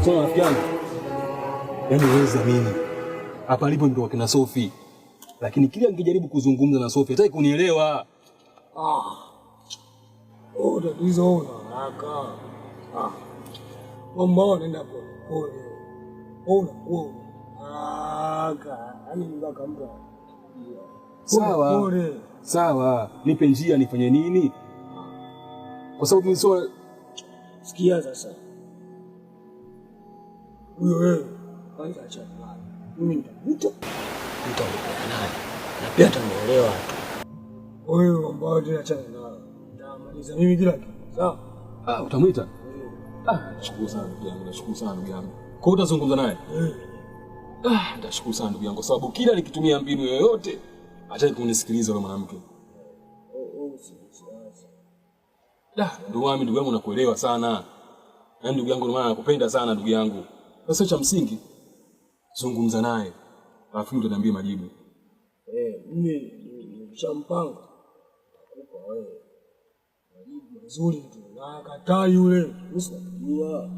Sio rafiki yangu. Yaani wewe mimi. Hapa alipo ndio kwa kina Sophie. Lakini kila nikijaribu kuzungumza na Sophie hataki kunielewa. Tatizo una haraka. Mama anaenda pole. Una haraka. Yaani mpaka mtu. Sawa. Sawa. Nipe njia nifanye nini? Kwa sababu mimi sio sikia sasa. Huyo wewe kwanza acha naye. Mimi nitaongea naye. Na pia atamuelewa. Wewe ambao tena acha naye. Nitamaliza mimi kila kitu. Sawa? Utamuita? Nashukuru sana ndugu yangu. Nashukuru sana ndugu yangu. Kwa hiyo utazungumza naye? Nitashukuru sana ndugu yangu sababu kila nikitumia mbinu yoyote acha kunisikiliza yule mwanamke. Ndugu yangu nakuelewa sana. Yaani ndugu yangu maana nakupenda sana ndugu yangu. Sasa cha msingi zungumza naye. Alafu utaniambia majibu. Mimi nishampanga. Nakupa wewe. Majibu mazuri tu. Na akataa yule. Mimi sinajua.